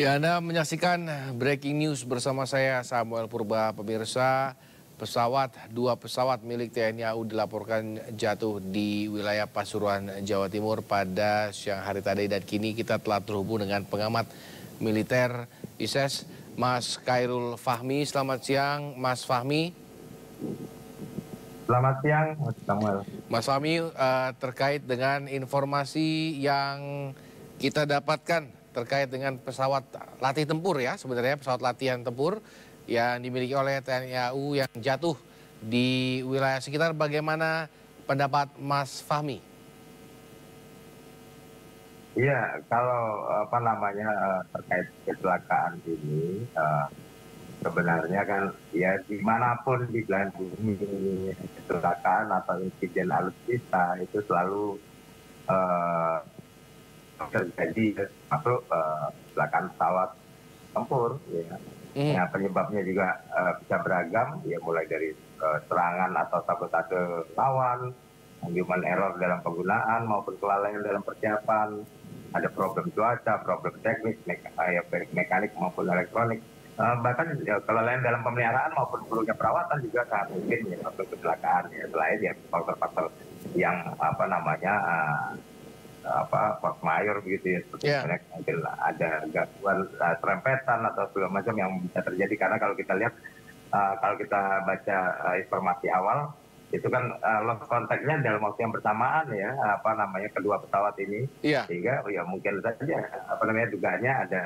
Ya, Anda menyaksikan breaking news bersama saya Samuel Purba. Pemirsa, dua pesawat milik TNI AU dilaporkan jatuh di wilayah Pasuruan, Jawa Timur pada siang hari tadi. Dan kini kita telah terhubung dengan pengamat militer ISES, Mas Khairul Fahmi. Selamat siang, Mas Fahmi. Selamat siang, Mas Samuel. Mas Fahmi, terkait dengan informasi yang kita dapatkan terkait dengan pesawat latih tempur ya, sebenarnya pesawat latihan tempur yang dimiliki oleh TNI AU yang jatuh di wilayah sekitar. Bagaimana pendapat Mas Fahmi? Iya, kalau terkait kecelakaan ini sebenarnya kan ya dimanapun di belahan bumi kecelakaan atau insiden alutsista itu selalu eh, terjadi termasuk kecelakaan pesawat tempur ya. Ya, penyebabnya juga bisa beragam ya, mulai dari serangan atau sabotase lawan, human error dalam penggunaan maupun kelalaian dalam persiapan, ada problem cuaca, problem teknis, mekanik maupun elektronik. Bahkan ya, kelalaian dalam pemeliharaan maupun perlunya perawatan juga sangat mungkin ya faktor kecelakaan ya, selain ya faktor-faktor yang force majeure begitu ya, seperti Ya, mungkin ada gangguan serempetan atau segala macam yang bisa terjadi. Karena kalau kita lihat, kalau kita baca informasi awal itu kan lost kontaknya dalam waktu yang bersamaan ya, kedua pesawat ini, iya, sehingga ya mungkin saja dugaannya ada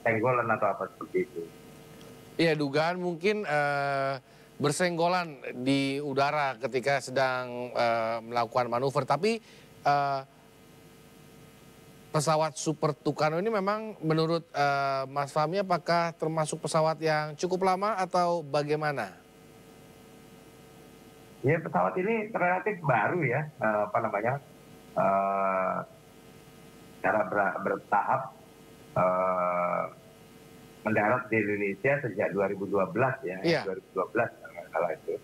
senggolan atau apa seperti itu. iya, dugaan mungkin bersenggolan di udara ketika sedang melakukan manuver. Tapi eh, pesawat Super Tucano ini memang menurut Mas Fahmi apakah termasuk pesawat yang cukup lama atau bagaimana? Ya, pesawat ini relatif baru ya, eh, secara bertahap eh, mendarat di Indonesia sejak 2012 ya, Iya, 2012 kalau itu.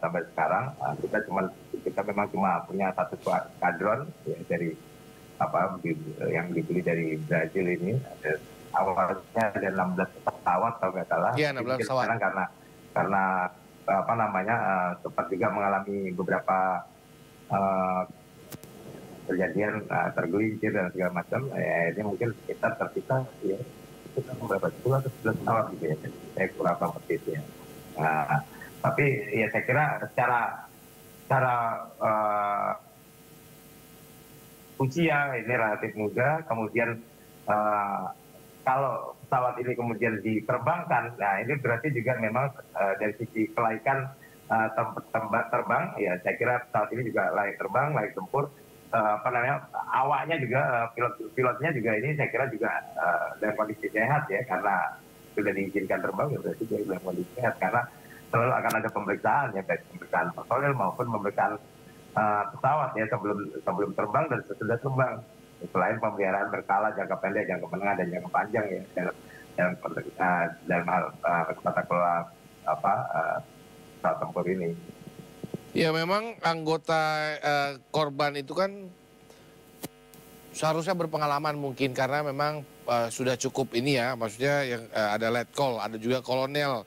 Sampai sekarang kita memang cuma punya satu skadron ya, dari yang dibeli dari Brazil ini. Awalnya ada 16 pesawat kalau nggak salah. iya, Tapi 16 mungkin pesawat. sekarang karena sempat juga mengalami beberapa eh, kejadian tergelincir dan segala macam, ini mungkin sekitar tersisa ya kita beberapa 10 atau 11 pesawat gitu ya. Saya kurang tahu seperti itu ya. Nah, tapi ya saya kira secara secara usia ini relatif muda, kemudian eh, kalau pesawat ini kemudian diterbangkan, nah ini berarti juga memang dari sisi kelaikan terbang, ya saya kira pesawat ini juga layak terbang, layak tempur. Awaknya juga, pilotnya juga ini saya kira juga dalam kondisi sehat ya, karena sudah diizinkan terbang ya berarti dia dalam kondisi sehat, karena selalu akan ada pemeriksaan ya, baik pemeriksaan personil maupun pemeriksaan pesawat ya, sebelum terbang dan sesudah terbang. Selain pemeliharaan berkala jangka pendek, jangka menengah dan jangka panjang ya, dalam hal tata kelola pesawat tempur ini. Ya memang anggota korban itu kan seharusnya berpengalaman mungkin karena memang sudah cukup ini ya, maksudnya yang ada letkol, ada juga kolonel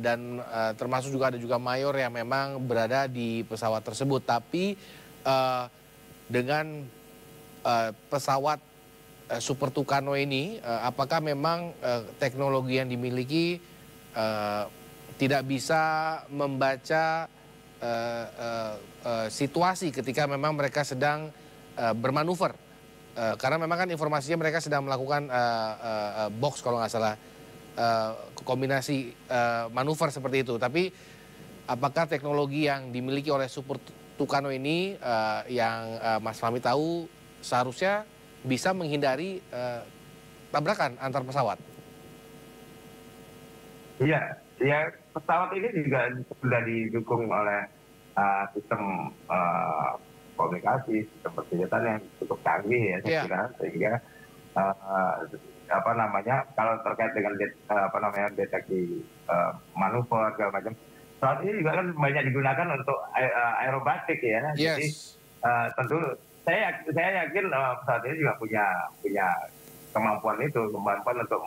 dan termasuk juga ada juga mayor yang memang berada di pesawat tersebut. Tapi dengan pesawat Super Tucano ini, apakah memang teknologi yang dimiliki tidak bisa membaca situasi ketika memang mereka sedang bermanuver? Karena memang kan informasinya mereka sedang melakukan box kalau nggak salah, kombinasi manuver seperti itu. Tapi apakah teknologi yang dimiliki oleh Super Tucano ini yang Mas Fahmi tahu seharusnya bisa menghindari tabrakan antar pesawat? Iya, ya pesawat ini juga sudah didukung oleh sistem komunikasi, sistem persenjataan yang cukup canggih ya saya Iya, kira, sehingga uh, kalau terkait dengan deteksi manuver segala macam, pesawat ini juga kan banyak digunakan untuk aerobatik ya. Jadi yes. tentu saya yakin pesawat ini juga punya kemampuan untuk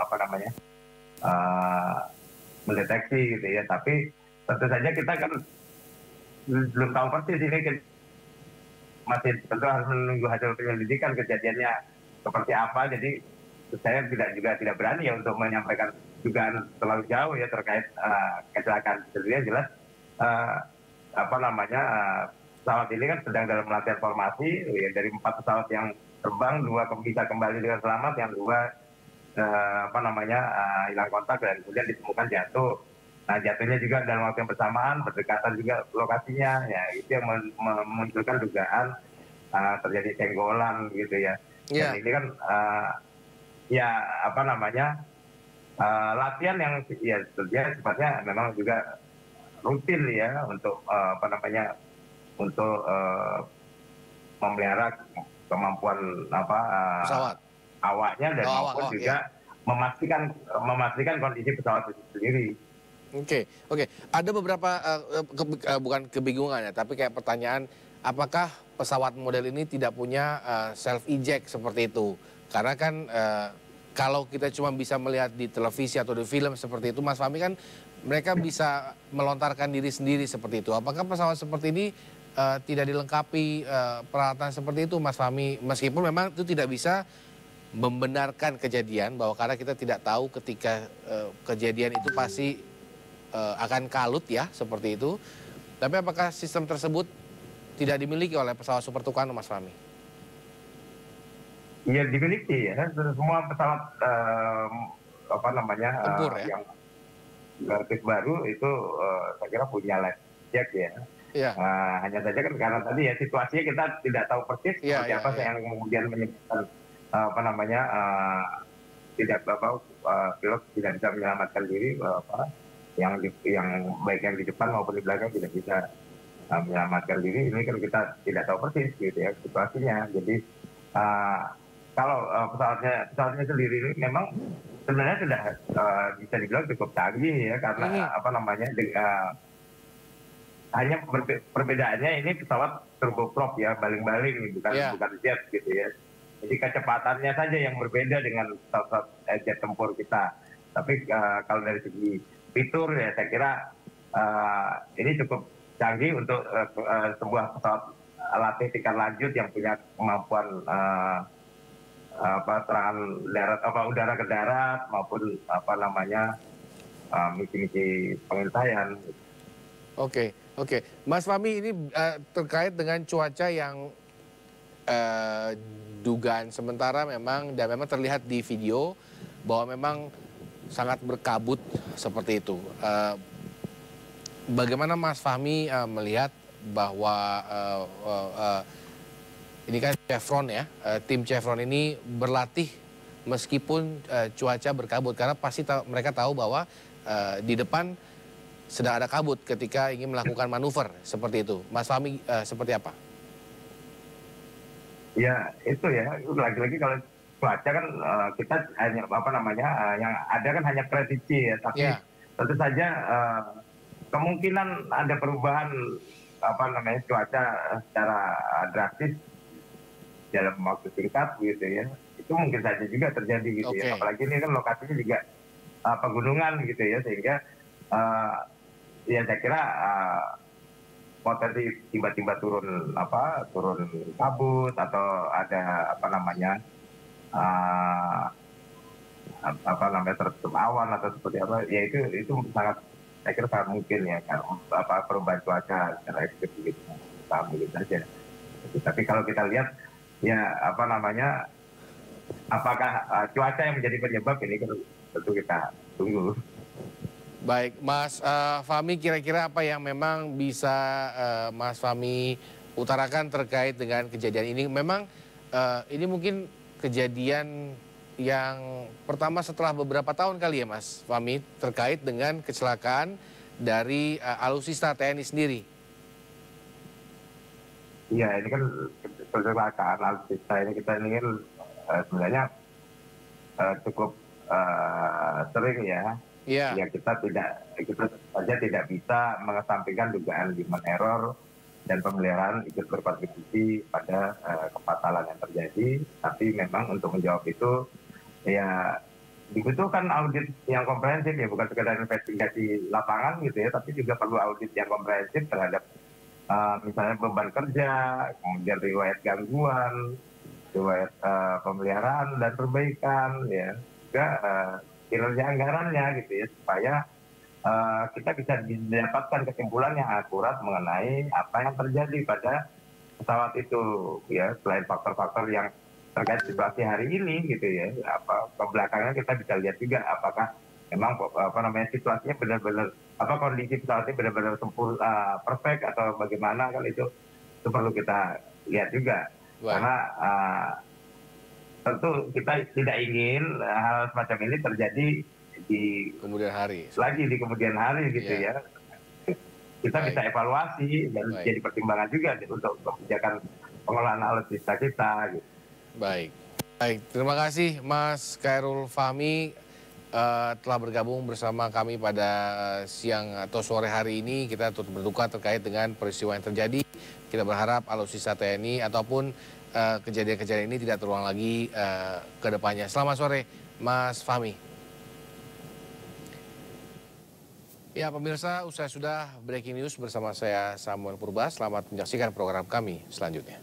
apa namanya uh, mendeteksi gitu ya. Tapi tentu saja kita kan belum tahu persis ini, masih tentu harus menunggu hasil penyelidikan kejadiannya seperti apa. Jadi saya tidak berani ya untuk menyampaikan dugaan terlalu jauh ya terkait kecelakaan itu. Jelas apa namanya pesawat ini kan sedang dalam latihan formasi ya, dari 4 pesawat yang terbang 2 bisa kembali dengan selamat, yang 2 apa namanya hilang kontak dan kemudian ditemukan jatuh. Nah, jatuhnya juga dalam waktu yang bersamaan, berdekatan juga lokasinya, ya itu yang memunculkan dugaan terjadi senggolan gitu ya. Dan ini kan ya apa namanya latihan yang ya tentunya sifatnya memang juga rutin ya untuk apa namanya untuk memelihara kemampuan apa pesawat awaknya dan maupun juga memastikan kondisi pesawat itu sendiri. Oke. Ada beberapa bukan kebingungan ya, tapi kayak pertanyaan, apakah pesawat model ini tidak punya self eject seperti itu? Karena kan kalau kita cuma bisa melihat di televisi atau di film seperti itu, Mas Fahmi, kan mereka bisa melontarkan diri sendiri seperti itu. Apakah pesawat seperti ini tidak dilengkapi peralatan seperti itu, Mas Fahmi? Meskipun memang itu tidak bisa membenarkan kejadian, bahwa karena kita tidak tahu ketika kejadian itu pasti akan kalut ya, seperti itu. Tapi apakah sistem tersebut tidak dimiliki oleh pesawat Super Tucano, Mas Fahmi? Iya, dimiliki ya. Semua pesawat apa namanya tempur, ya? yang relatif baru itu saya kira punya life jack ya. Iya. Hanya saja kan karena tadi ya situasinya kita tidak tahu persis seperti apa yang kemudian menyebabkan apa namanya pilot tidak bisa menyelamatkan diri, yang baik yang di depan maupun di belakang tidak bisa menyelamatkan diri. Ini kan kita tidak tahu persis gitu ya situasinya. Jadi kalau pesawatnya sendiri ini memang sebenarnya sudah bisa dibilang cukup canggih ya, karena apa namanya hanya perbedaannya ini pesawat turboprop ya, baling-baling, bukan jet gitu ya. Jadi kecepatannya saja yang berbeda dengan pesawat jet tempur kita. Tapi kalau dari segi fitur ya saya kira ini cukup canggih untuk sebuah pesawat latih tingkat lanjut yang punya kemampuan serangan darat, udara ke darat maupun apa namanya misi-misi pengintaian. Oke. Mas Fahmi, ini terkait dengan cuaca yang dugaan sementara memang terlihat di video bahwa memang sangat berkabut seperti itu. Bagaimana Mas Fahmi melihat bahwa ini kan Chevron ya, tim Chevron ini berlatih meskipun cuaca berkabut, karena pasti mereka tahu bahwa di depan sedang ada kabut ketika ingin melakukan manuver seperti itu. Mas Fahmi seperti apa? Ya itu ya, lagi-lagi kalau cuaca kan kita hanya apa namanya yang ada kan hanya prediksi ya, tapi tentu saja kemungkinan ada perubahan apa namanya cuaca secara drastis dalam waktu singkat gitu ya, itu mungkin saja juga terjadi gitu ya. Apalagi ini kan lokasinya juga pegunungan gitu ya, sehingga ya saya kira potensi tiba-tiba turun kabut atau ada tertutup awan atau seperti apa ya, itu sangat, saya kira sangat mungkin ya, karena perubahan cuaca secara ekstrim gitu, mungkin saja. Tapi kalau kita lihat ya apakah cuaca yang menjadi penyebab ini, tentu kita tunggu. Baik, Mas Fahmi, kira-kira apa yang memang bisa Mas Fahmi utarakan terkait dengan kejadian ini? Memang ini mungkin kejadian yang pertama setelah beberapa tahun kali ya, Mas Fahmi, terkait dengan kecelakaan dari alutsista TNI sendiri. Iya, ini kan kecelakaan alutsista ini kita ingin sebenarnya cukup sering ya. Ya kita saja tidak bisa mengesampingkan dugaan human error dan pemeliharaan ikut berkontribusi pada kefatalan yang terjadi. Tapi memang untuk menjawab itu ya dibutuhkan audit yang komprehensif, ya bukan sekedar investigasi lapangan gitu ya, tapi juga perlu audit yang komprehensif terhadap misalnya beban kerja, kemudian riwayat gangguan, riwayat pemeliharaan dan perbaikan, ya juga kinerja anggarannya gitu ya, supaya kita bisa mendapatkan kesimpulan yang akurat mengenai apa yang terjadi pada pesawat itu, ya selain faktor-faktor yang terkait situasi hari ini gitu ya, ke belakangnya kita bisa lihat juga apakah memang situasinya benar-benar kondisi pesawatnya benar-benar sempurna, perfect atau bagaimana, kan itu perlu kita lihat juga. Baik. Karena tentu kita tidak ingin hal semacam ini terjadi di kemudian hari. di kemudian hari gitu ya. Kita bisa evaluasi dan jadi pertimbangan juga untuk kebijakan pengelolaan alutsista kita gitu. Baik, terima kasih Mas Khairul Fahmi telah bergabung bersama kami pada siang atau sore hari ini. Kita turut berduka terkait dengan peristiwa yang terjadi. Kita berharap alutsista TNI ataupun kejadian-kejadian ini tidak terulang lagi ke depannya. Selamat sore Mas Fahmi. Ya pemirsa, usai sudah breaking news bersama saya Samuel Purba. Selamat menyaksikan program kami selanjutnya.